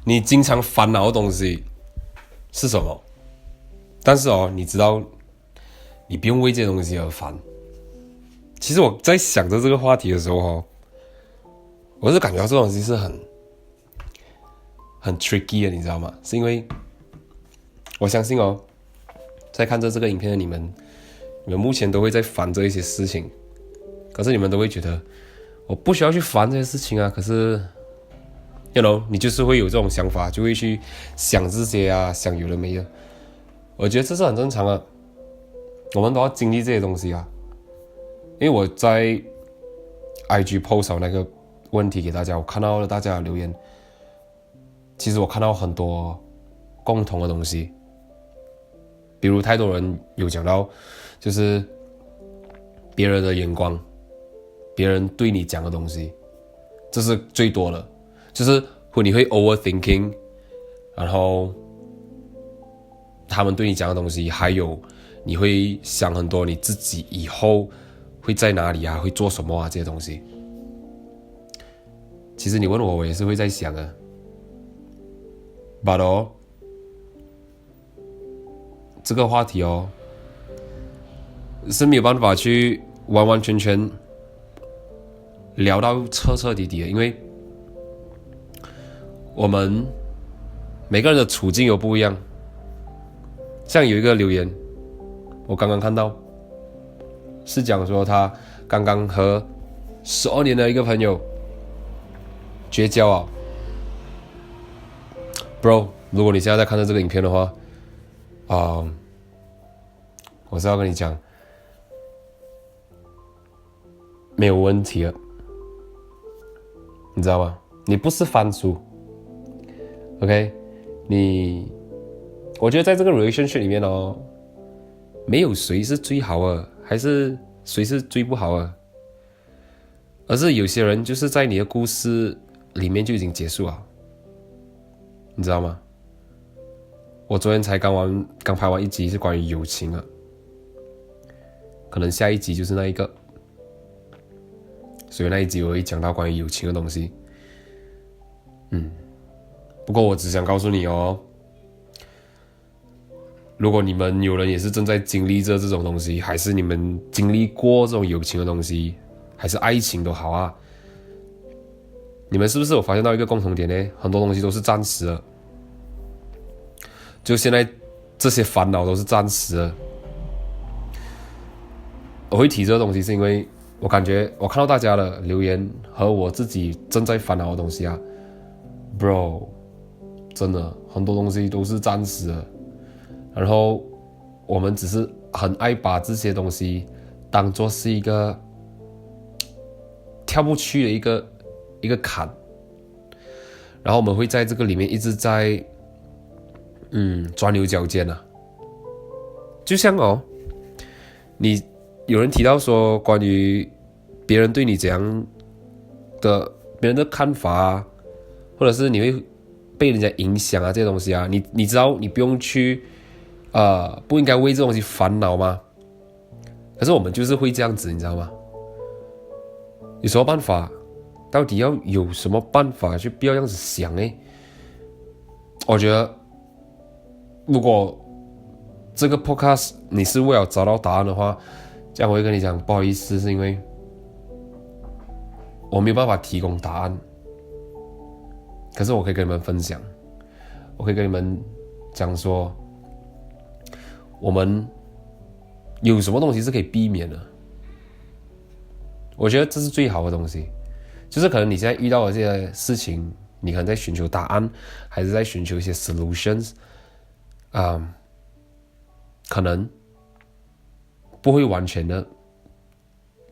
你经常烦恼的东西是什么？但是你知道，你不用为这些东西而烦。其实我在想着这个话题的时候我是感觉到这东西是很 tricky 的，你知道吗？是因为我相信在看着这个影片的你们目前都会在烦着一些事情，可是你们都会觉得我不需要去烦这些事情啊。可是你就是会有这种想法，就会去想这些啊，想有的没的。我觉得这是很正常的，我们都要经历这些东西啊。因为我在 IG post 那个问题给大家，我看到了大家的留言，其实我看到很多共同的东西，比如太多人有讲到，就是别人的眼光，别人对你讲的东西，这是最多的，就是你会 overthinking， 然后他们对你讲的东西，还有你会想很多你自己以后会在哪里啊，会做什么啊，这些东西。其实你问我也是会在想啊 ，but 这个话题是没有办法去完完全全聊到彻彻底底的，因为我们每个人的处境又不一样。像有一个留言，我刚刚看到，是讲说他刚刚和12年的一个朋友绝交啊 ，bro， 如果你现在在看到这个影片的话，我是要跟你讲，没有问题了，你知道吗？你不是番薯 ，OK？ 我觉得在这个 relationship 里面没有谁是最好的，还是谁是最不好的，而是有些人就是在你的故事里面就已经结束了，你知道吗？我昨天才刚拍完一集是关于友情的，可能下一集就是那一个，所以那一集我会讲到关于友情的东西。不过我只想告诉你如果你们有人也是正在经历着这种东西，还是你们经历过这种友情的东西，还是爱情都好啊，你们是不是有发现到一个共同点呢？很多东西都是暂时的，就现在这些烦恼都是暂时的。我会提这个东西是因为我感觉我看到大家的留言和我自己正在烦恼的东西啊 ，bro， 真的很多东西都是暂时的。然后我们只是很爱把这些东西当作是一个跳不去的一个坎，然后我们会在这个里面一直在钻牛角尖啊。就像你有人提到说关于别人对你怎样的别人的看法啊，或者是你会被人家影响啊，这些东西啊，你知道你不用去不应该为这东西烦恼吗？可是我们就是会这样子，你知道吗？有什么办法？到底要有什么办法去不要这样子想呢？我觉得，如果这个 podcast 你是为了找到答案的话，这样我会跟你讲，不好意思，是因为我没有办法提供答案，可是我可以跟你们分享，我可以跟你们讲说，我们有什么东西是可以避免的。我觉得这是最好的东西，就是可能你现在遇到的这些事情，你可能在寻求答案，还是在寻求一些 solutions，可能不会完全的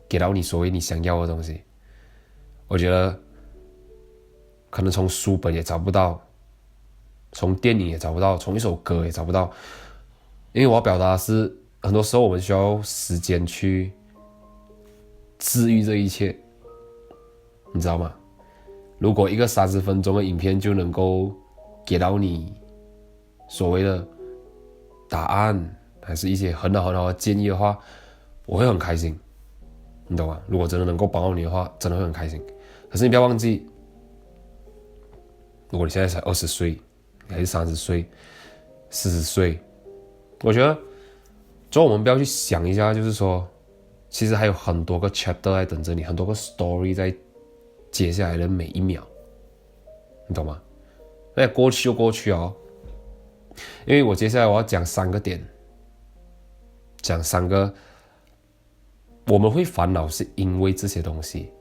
给到你所谓你想要的东西。我觉得可能从书本也找不到，从电影也找不到，从一首歌也找不到，因为我要表达的是，很多时候我们需要时间去治愈这一切，你知道吗？如果一个30分钟的影片就能够给到你所谓的答案，还是一些很好的建议的话，我会很开心，你懂吗？如果真的能够帮到你的话，真的会很开心。可是你不要忘记，如果你现在才20岁，还是30岁、40岁，我觉得，最后我们不要去想一下，就是说，其实还有很多个 chapter 在等着你，很多个 story 在接下来的每一秒，你懂吗？那过去就过去哦，因为我接下来我要讲3个点，讲3个我们会烦恼是因为这些东西，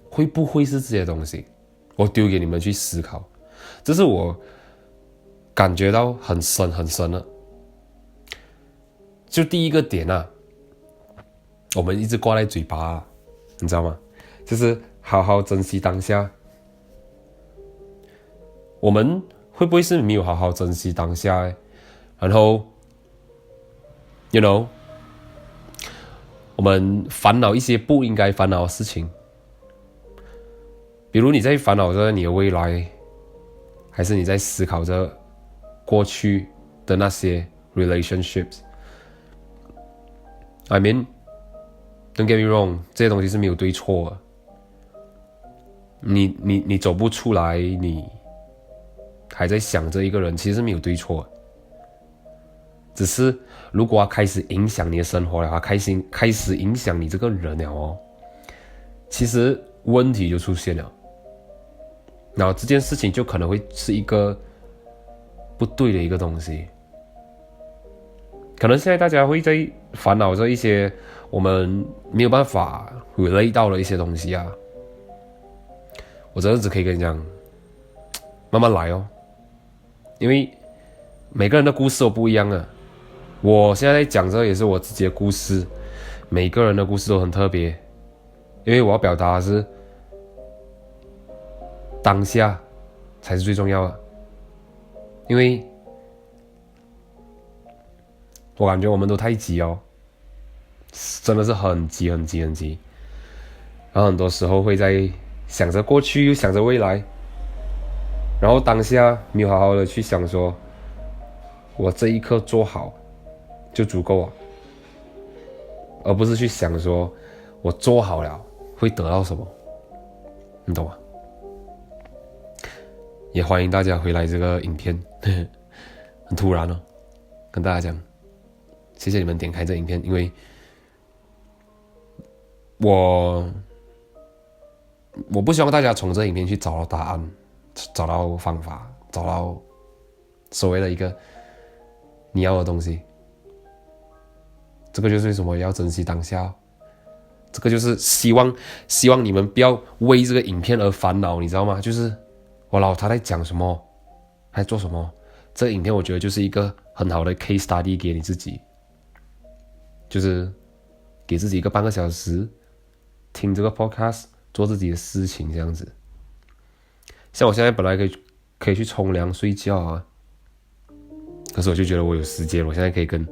会不会是这些东西？我丢给你们去思考，这是我感觉到很深很深的。就第一个点啊，我们一直挂在嘴巴啊，你知道吗？就是好好珍惜当下。我们会不会是没有好好珍惜当下欸？然后 ，you know， 我们烦恼一些不应该烦恼的事情，比如你在烦恼着你的未来，还是你在思考着过去的那些 relationships。I mean, don't get me wrong， 这些东西是没有对错的。你走不出来，你还在想着一个人，其实是没有对错的。只是如果他开始影响你的生活了，他开始影响你这个人了哦，其实问题就出现了。然后这件事情就可能会是一个不对的一个东西。可能现在大家会在烦恼着一些我们没有办法 relate 到的一些东西啊。我真的只可以跟你讲，慢慢来哦，因为每个人的故事都不一样啊。我现在在讲这也是我自己的故事，每个人的故事都很特别，因为我要表达的是当下才是最重要的。因为我感觉我们都太急哦，真的是很急很急很急，然后很多时候会在想着过去又想着未来，然后当下没有好好的去想说我这一刻做好就足够了，而不是去想说我做好了会得到什么，你懂吗？也欢迎大家回来这个影片，很突然哦，跟大家讲，谢谢你们点开这影片，因为我不希望大家从这影片去找到答案，找到方法，找到所谓的一个你要的东西。这个就是为什么要珍惜当下，这个就是希望你们不要为这个影片而烦恼，你知道吗？就是他在讲什么，他在做什么。这个影片我觉得就是一个很好的 case study 给你自己，就是给自己一个半个小时听这个 podcast， 做自己的事情这样子。像我现在本来可以去冲凉睡觉啊，可是我就觉得我有时间，我现在可以跟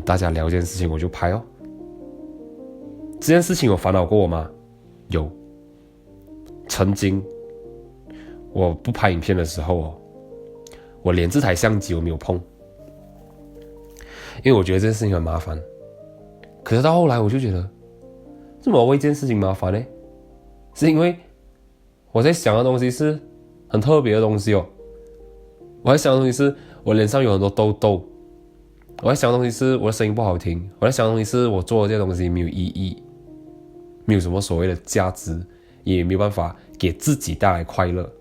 大家聊这件事情，我就拍哦。这件事情有烦恼过我吗？有。曾经我不拍影片的时候哦，我连这台相机我没有碰，因为我觉得这件事情很麻烦。可是到后来我就觉得，怎么我为这件事情麻烦呢？是因为我在想的东西是很特别的东西哦。我在想的东西是我脸上有很多痘痘，我在想的东西是我的声音不好听，我在想的东西是我做的这些东西没有意义，没有什么所谓的价值，也没有办法给自己带来快乐。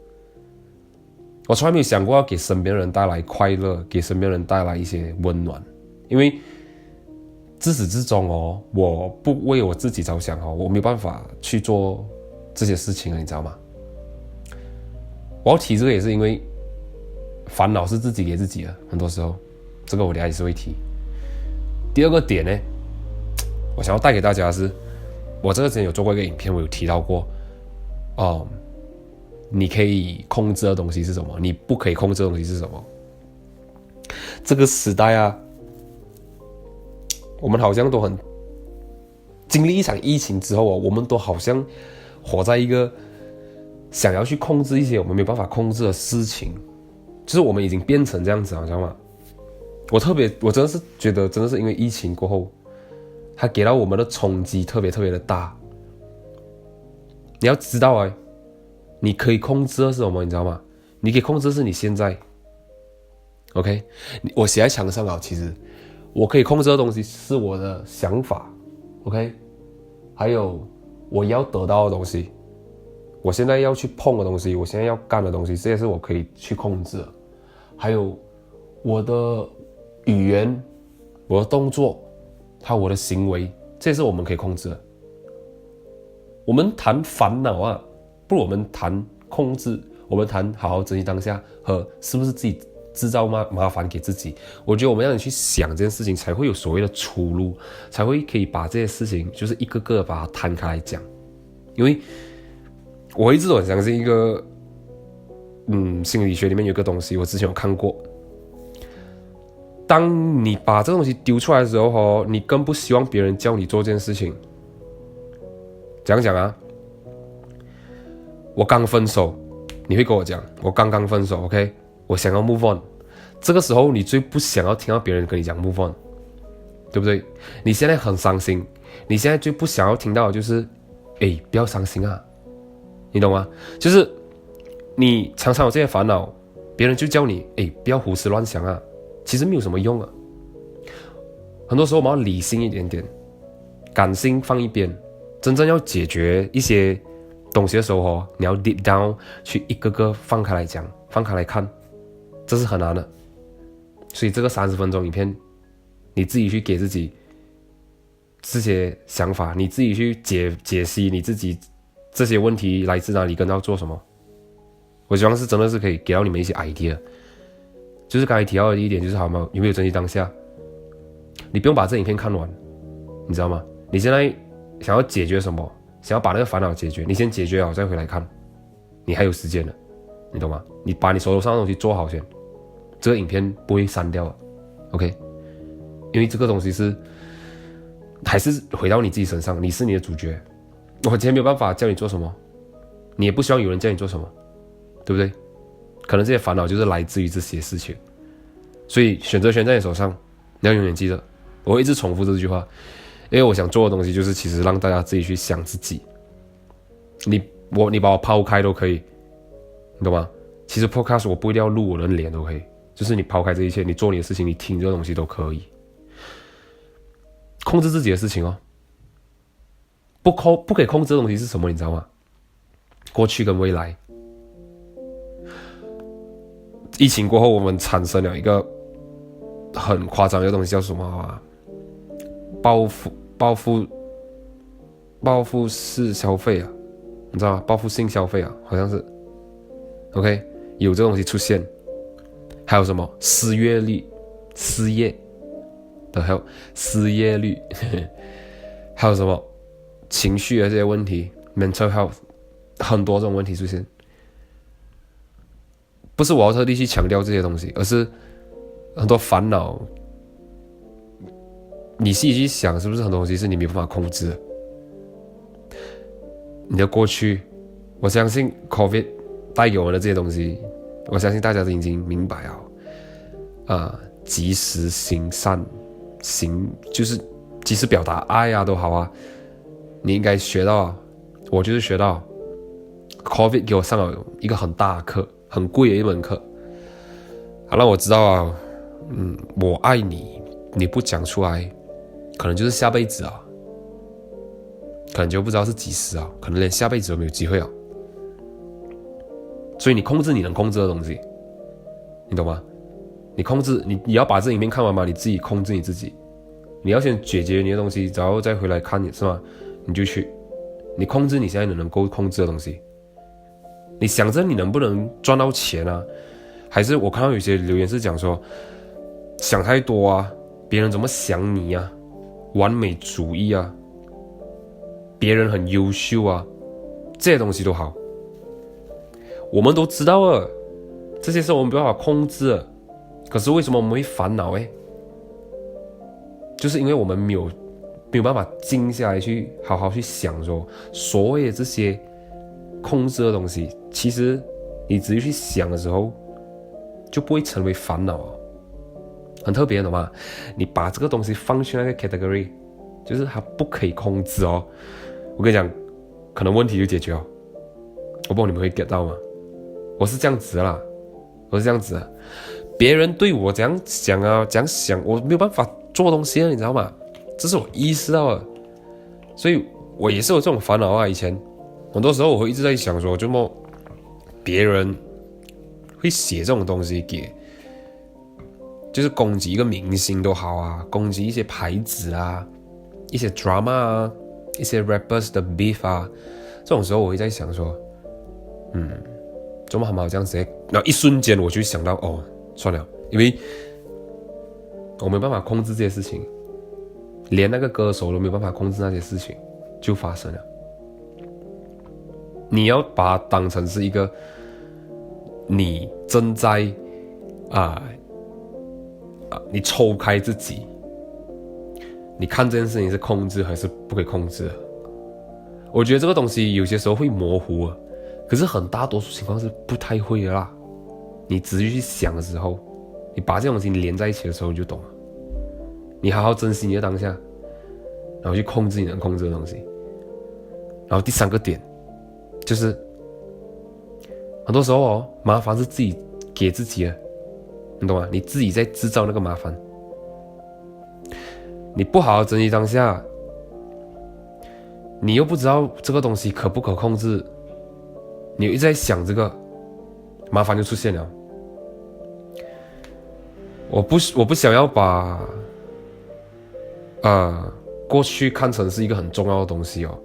我从来没有想过要给身边人带来快乐，给身边人带来一些温暖，因为自始至终哦，我不为我自己着想哦，我没有办法去做这些事情了，你知道吗？我要提这个也是因为烦恼是自己给自己的，很多时候这个我等下也是会提。第二个点呢，我想要带给大家的是，我这个之前有做过一个影片，我有提到过你可以控制的东西是什么，你不可以控制的东西是什么。这个时代啊，我们好像都很经历一场疫情之后我们都好像活在一个想要去控制一些我们没有办法控制的事情，就是我们已经变成这样子，知道吗？我真的是觉得，真的是因为疫情过后，它给到我们的冲击特别特别的大。你要知道你可以控制的是什么？你知道吗？你可以控制的是你现在。OK， 我写在墙上啊。其实我可以控制的东西是我的想法。OK， 还有我要得到的东西，我现在要去碰的东西，我现在要干的东西，这些是我可以去控制的。还有我的语言、我的动作，还有我的行为，这些是我们可以控制的。我们谈烦恼啊，不如我们谈控制，我们谈好好珍惜当下和是不是自己制造麻烦给自己。我觉得我们让你去想这件事情，才会有所谓的出路，才会可以把这些事情就是一个个把它摊开来讲。因为我一直都很相信一个心理学里面有一个东西，我之前有看过。当你把这个东西丢出来的时候，你更不希望别人叫你做这件事情。怎样讲啊？我刚分手，你会跟我讲，我刚刚分手 ，OK， 我想要 move on。这个时候你最不想要听到别人跟你讲 move on， 对不对？你现在很伤心，你现在最不想要听到的就是，不要伤心啊，你懂吗？就是你常常有这些烦恼，别人就叫你，不要胡思乱想啊，其实没有什么用啊。很多时候我们要理性一点点，感性放一边。真正要解决一些东西的时候，你要 deep down 去一个个放开来讲，放开来看，这是很难的。所以这个30分钟影片，你自己去给自己这些想法，你自己去解析你自己这些问题来自哪里，跟要做什么。我希望是真的是可以给到你们一些 idea。就是刚才提到的一点，就是好吗？有没有珍惜当下？你不用把这影片看完，你知道吗？你现在想要解决什么？想要把那个烦恼解决，你先解决好再回来看，你还有时间的，你懂吗？你把你手头上的东西做好先，这个影片不会删掉的 ，OK？ 因为这个东西是还是回到你自己身上，你是你的主角。我今天没有办法叫你做什么，你也不希望有人叫你做什么，对不对？可能这些烦恼就是来自于这些事情，所以选择权在你手上，你要永远记得。我会一直重复这句话。因为我想做的东西就是其实让大家自己去想自己，你把我抛开都可以，你懂吗？其实 podcast 我不一定要录我的脸都可以，就是你抛开这一切，你做你的事情，你听这个东西都可以。控制自己的事情哦，不可以控制的东西是什么？你知道吗？过去跟未来。疫情过后，我们产生了一个很夸张的东西，叫什么啊？报复式消费啊，你知道吗？报复性消费啊，好像是 OK， 有这东西出现。还有什么失业率还有失业率还有什么情绪的这些问题 mental health， 很多这种问题出现。不是我要特地去强调这些东西，而是很多烦恼，你自己去想，是不是很多东西是你没有办法控制的？你的过去，我相信 COVID 带给我们的这些东西，我相信大家都已经明白了。及时行善，就是及时表达爱啊，都好啊。你应该学到，我就是学到 COVID 给我上了一个很大的课，很贵的一门课，让我知道啊，我爱你，你不讲出来，可能就是下辈子啊，可能就不知道是几时啊，可能连下辈子都没有机会啊。所以你控制你能控制的东西，你懂吗？你控制你要把这影片看完吗？你自己控制你自己，你要先解决你的东西，然后再回来看，是吗？你就去，你控制你现在能够控制的东西。你想着你能不能赚到钱啊？还是我看到有些留言是讲说，想太多啊，别人怎么想你啊，完美主义啊，别人很优秀啊，这些东西都好，我们都知道了，这些是我们没办法控制的。可是为什么我们会烦恼？就是因为我们没有办法静下来去好好去想说，所谓的这些控制的东西，其实你仔细去想的时候，就不会成为烦恼哦。很特别，懂吗？你把这个东西放去那个 category， 就是它不可以控制哦。我跟你讲，可能问题就解决了。我不知道你们会 get 到吗？我是这样子的啦，我是这样子的。别人对我这样想啊，这样想，我没有办法做东西了，你知道吗？这是我意识到的，所以我也是有这种烦恼啊。以前很多时候我会一直在想说，怎么别人会写这种东西给，就是攻击一个明星都好啊，攻击一些牌子啊，一些 drama 啊，一些 rappers 的 beef 啊，这种时候我会在想说，怎么好这样写？然后一瞬间我就想到，哦，算了，因为我没办法控制这些事情，连那个歌手都没有办法控制那些事情，就发生了。你要把它当成是一个你正在你抽开自己，你看这件事情是控制还是不可以控制的？我觉得这个东西有些时候会模糊啊，可是很大多数情况是不太会的啦。你仔细去想的时候，你把这种东西连在一起的时候，你就懂了。你好好珍惜你的当下，然后去控制你能控制的东西。然后第三个点就是，很多时候麻烦是自己给自己的，你懂吗？你自己在制造那个麻烦。你不好好珍惜当下，你又不知道这个东西可不可控制，你又一直在想这个，麻烦就出现了。我不想要把过去看成是一个很重要的东西哦。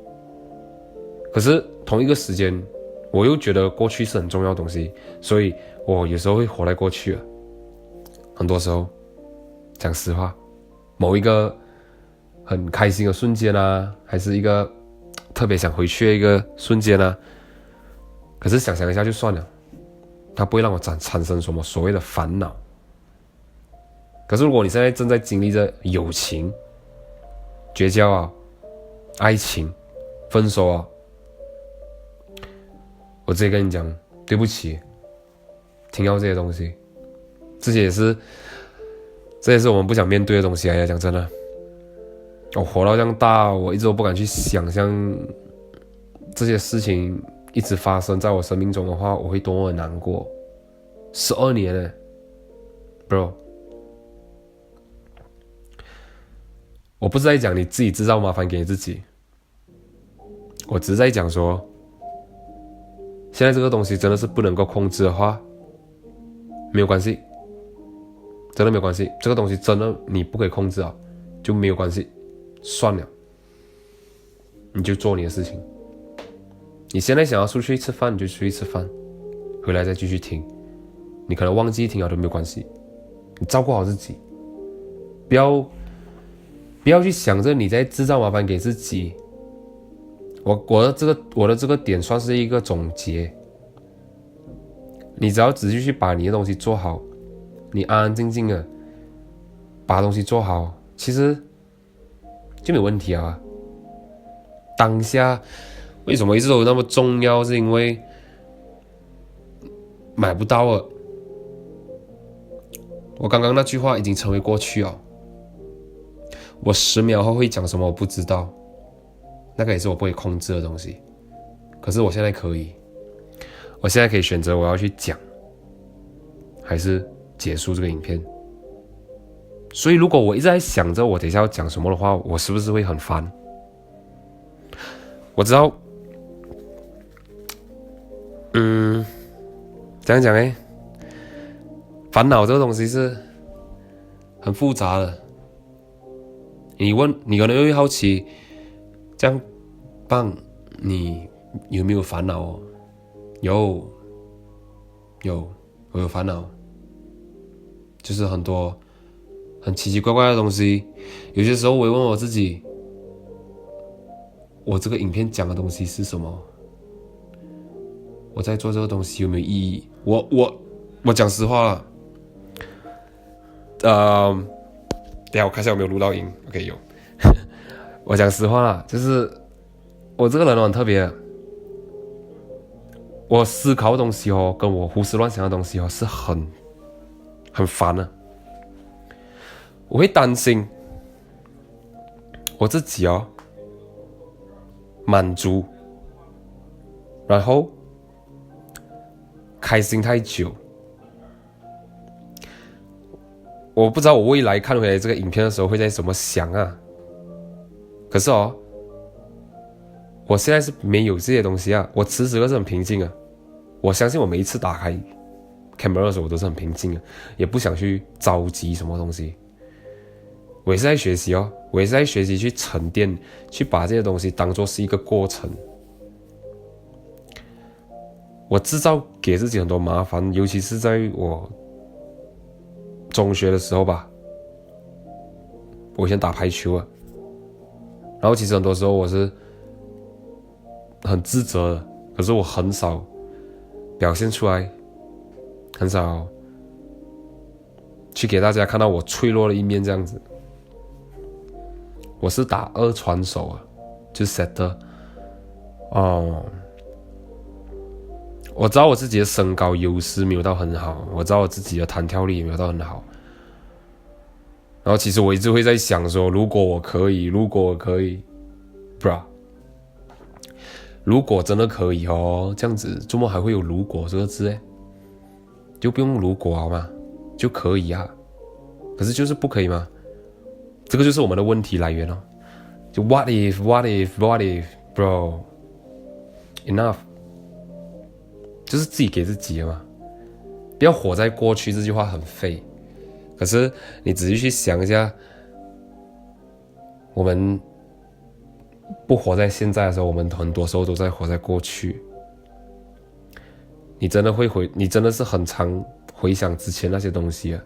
可是同一个时间，我又觉得过去是很重要的东西，所以我有时候会活在过去了。很多时候，讲实话，某一个很开心的瞬间啊，还是一个特别想回去的一个瞬间啊，可是想一下就算了，它不会让我产生什么所谓的烦恼。可是如果你现在正在经历着友情、绝交啊、爱情、分手啊，我直接跟你讲，对不起，停掉这些东西，这也是我们不想面对的东西啊！讲真的，我活到这样大，我一直都不敢去想象这些事情一直发生在我生命中的话，我会多么难过。12年了 ，bro。我不是在讲你自己制造麻烦给你自己，我只是在讲说，现在这个东西真的是不能够控制的话，没有关系，真的没有关系。这个东西真的你不可以控制啊，就没有关系，算了，你就做你的事情。你现在想要出去吃饭，你就出去吃饭，回来再继续听。你可能忘记听了都没有关系，你照顾好自己，不要去想着你在制造麻烦给自己。我的这个点算是一个总结。你只要仔细去把你的东西做好，你安安静静的把东西做好，其实就没有问题啊。当下为什么一直都那么重要？是因为买不到了。我刚刚那句话已经成为过去了。我10秒后会讲什么我不知道，那个也是我不会控制的东西。可是我现在可以，我现在可以选择我要去讲，还是结束这个影片。所以如果我一直在想着我等一下要讲什么的话，我是不是会很烦？我知道，怎样讲烦恼这个东西是很复杂的。你可能会好奇，这样棒，你有没有烦恼哦？我有烦恼，就是很多很奇奇怪怪的东西。有些时候我会问我自己，我这个影片讲的东西是什么？我在做这个东西有没有意义？我讲实话了，等一下我看一下有没有录到音。OK， 有。我讲实话啦，就是我这个人很特别，我思考的东西跟我胡思乱想的东西是很烦的。我会担心我自己满足，然后开心太久。我不知道我未来看回来这个影片的时候会在怎么想啊。可是我现在是没有这些东西啊，我此时是很平静啊。我相信我每一次打开 camera 的时候，我都是很平静的，也不想去着急什么东西。我也是在学习我也是在学习去沉淀，去把这些东西当作是一个过程。我制造给自己很多麻烦，尤其是在我中学的时候吧。我以前打排球啊，然后其实很多时候我是很自责的，可是我很少表现出来，很少去给大家看到我脆弱的一面这样子。我是打二传手啊，就是 setter。我知道我自己的身高优势没有到很好，我知道我自己的弹跳力也没有到很好。然后其实我一直会在想说，如果我可以，如果真的可以这样子，怎么还会有如果这个字呢？就不用如果好吗？就可以啊。可是就是不可以吗？这个就是我们的问题来源就 what if bro enough， 就是自己给自己的嘛。不要活在过去，这句话很废。可是你仔细去想一下，我们不活在现在的时候，我们很多时候都在活在过去。你真的是很常回想之前那些东西啊。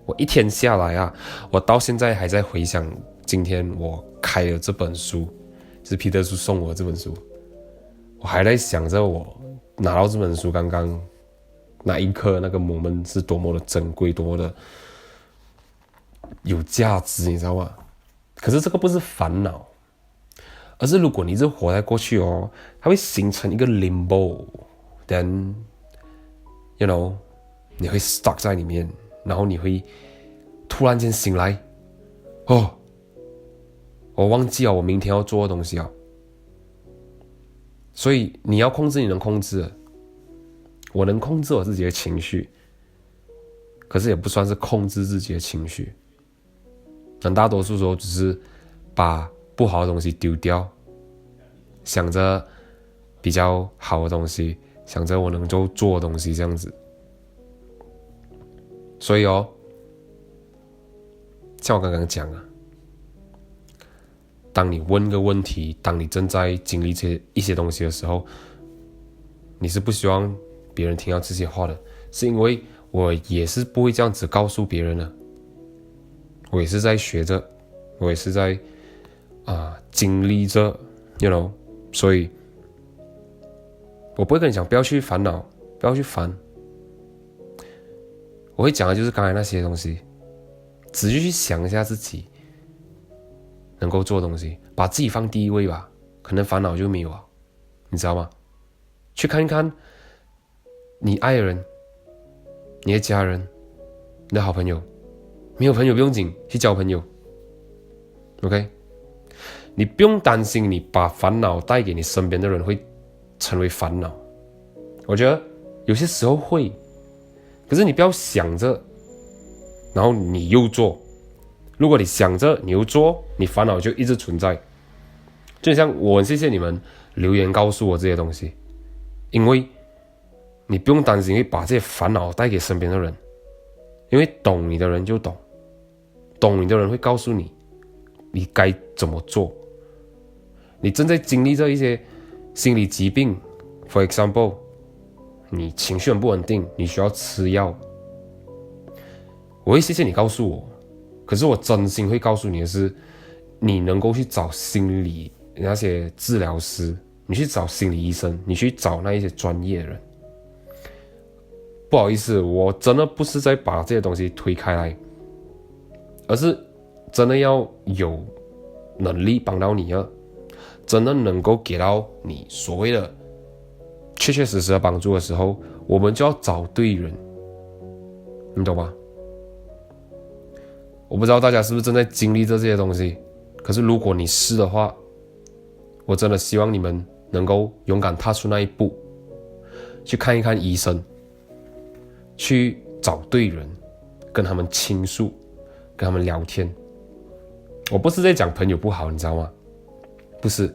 我一天下来啊，我到现在还在回想今天我开了这本书，就是皮特叔送我的这本书。我还在想着我拿到这本书刚刚那一刻那个 moment 是多么的珍贵，多么的有价值，你知道吗？可是这个不是烦恼，而是如果你一直活在过去它会形成一个 limbo， then you know 你会 stuck 在里面，然后你会突然间醒来，我忘记了我明天要做的东西所以你要控制你能控制的。我能控制我自己的情绪，可是也不算是控制自己的情绪。很大多数时候只是把不好的东西丢掉，想着比较好的东西，想着我能够做的东西这样子。所以像我刚刚讲当你问个问题，当你正在经历一些东西的时候，你是不希望别人听到这些话的，是因为我也是不会这样子告诉别人的。我也是在学着，我也是在经历着 you know， 所以我不会跟你讲不要去烦恼，不要去烦。我会讲的就是刚才那些东西，仔细去想一下自己能够做的东西，把自己放第一位吧，可能烦恼就没有你知道吗？去看一看你爱的人，你的家人，你的好朋友。没有朋友不用紧，去交朋友 OK， 你不用担心你把烦恼带给你身边的人会成为烦恼。我觉得有些时候会，可是你不要想着然后你又做。如果你想着你又做，你烦恼就一直存在。就像我很谢谢你们留言告诉我这些东西，因为你不用担心会把这些烦恼带给身边的人，因为懂你的人就懂，懂你的人会告诉你你该怎么做。你正在经历着一些心理疾病 ，for example， 你情绪很不稳定，你需要吃药，我会谢谢你告诉我。可是我真心会告诉你的是，你能够去找心理那些治疗师，你去找心理医生，你去找那一些专业的人。不好意思，我真的不是在把这些东西推开来，而是真的要有能力帮到你真的能够给到你所谓的确确实实的帮助的时候，我们就要找对人，你懂吗？我不知道大家是不是正在经历着这些东西，可是如果你是的话，我真的希望你们能够勇敢踏出那一步，去看一看医生，去找对人，跟他们倾诉，跟他们聊天。我不是在讲朋友不好，你知道吗？不是，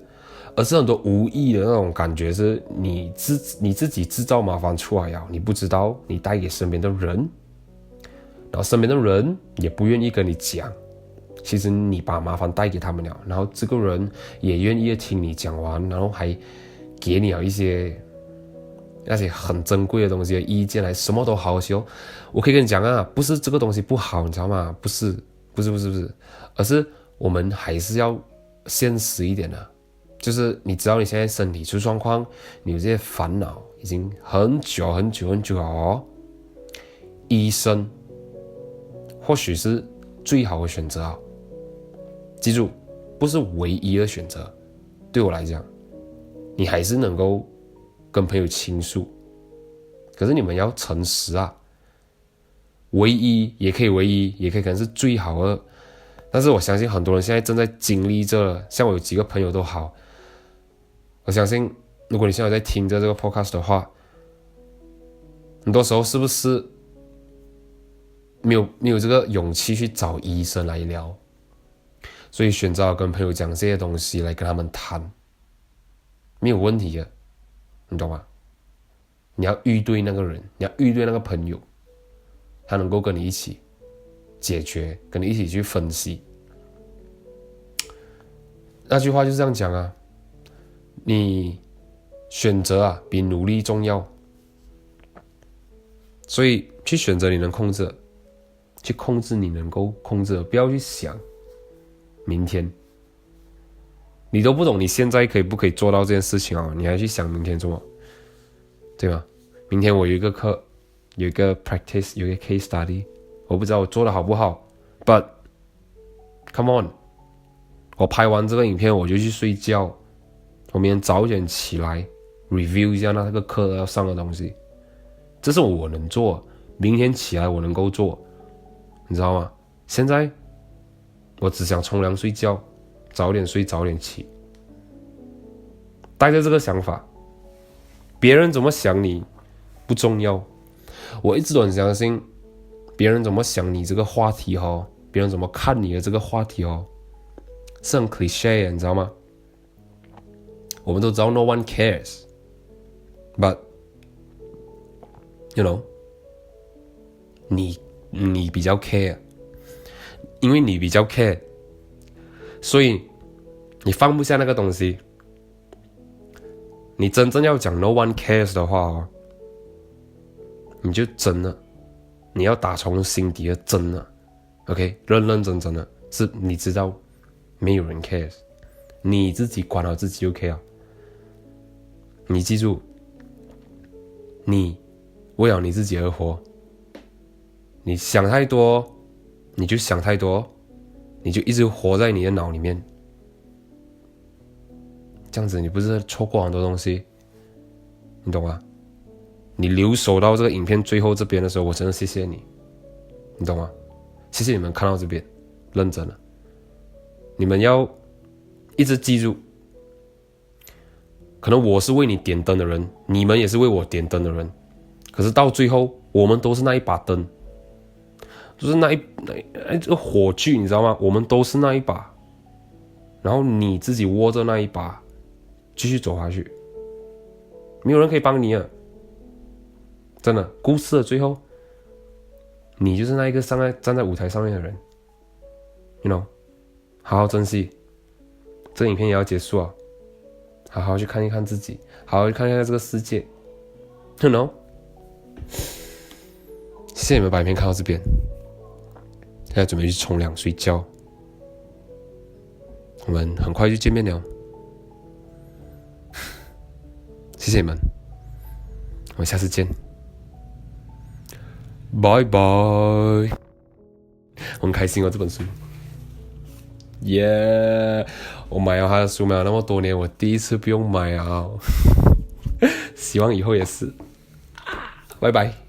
而是很多无意的那种感觉，是你自己制造麻烦出来了，你不知道，你带给身边的人，然后身边的人也不愿意跟你讲，其实你把麻烦带给他们了，然后这个人也愿意听你讲完，然后还给你了一些那些很珍贵的东西的意见，来什么都好的时候，我可以跟你讲啊，不是这个东西不好，你知道吗？不是，而是我们还是要现实一点的，就是你知道你现在身体出状况，你有这些烦恼已经很久了哦，医生或许是最好的选择啊，记住，不是唯一的选择。对我来讲，你还是能够跟朋友倾诉，可是你们要诚实啊。唯一也可以可能是最好的，但是我相信很多人现在正在经历着，像我有几个朋友都好，我相信如果你现在在听着这个 podcast 的话，很多时候是不是没有这个勇气去找医生来聊，所以选择跟朋友讲这些东西来跟他们谈，没有问题的，你懂吗？你要遇对那个人，你要遇对那个朋友，他能够跟你一起解决，跟你一起去分析。那句话就是这样讲啊，你选择啊比努力重要，所以去选择你能控制的，去控制你能够控制的，不要去想明天，你都不懂你现在可以不可以做到这件事情啊，你还去想明天做什么，对吗？明天我有一个课，有一个 practice， 有一个 case study， 我不知道我做的好不好 ，but come on， 我拍完这个影片我就去睡觉，我明天早一点起来 review 一下那个课要上的东西，这是我能做，明天起来我能够做，你知道吗？现在我只想冲凉睡觉，早点睡早点起，带着这个想法，别人怎么想你不重要，我一直都很相信别人怎么想你这个话题哦，别人怎么看你的这个话题哦，是很 cliché 的，你知道吗？我们都知道 no one cares but you know 你比较 care， 因为你比较 care， 所以你放不下那个东西。你真正要讲 no one cares 的话哦，你就真的，你要打从心底的真的 ，OK， 认真的，是你知道没有人 cares， 你自己管好自己就 care 了。你记住，你为了你自己而活，你想太多，你就想太多，你就一直活在你的脑里面，这样子你不是错过很多东西，你懂吗？你留守到这个影片最后这边的时候，我真的谢谢你，你懂吗？谢谢你们看到这边，认真的，你们要一直记住，可能我是为你点灯的人，你们也是为我点灯的人，可是到最后，我们都是那一把灯，就是那个火炬，你知道吗？我们都是那一把，然后你自己握着那一把，继续走下去，没有人可以帮你啊！真的，故事的最后，你就是那一个站在舞台上面的人 ，you know， 好好珍惜。这个影片也要结束了，好好去看一看自己，好好去看一看这个世界 ，you know。谢谢你们把影片看到这边，现在准备去冲凉睡觉，我们很快就见面了。谢谢你们，我们下次见，拜拜。我很开心哦，这本书，耶！我买了他的书，买了那么多年，我第一次不用买啊，希望以后也是。拜拜。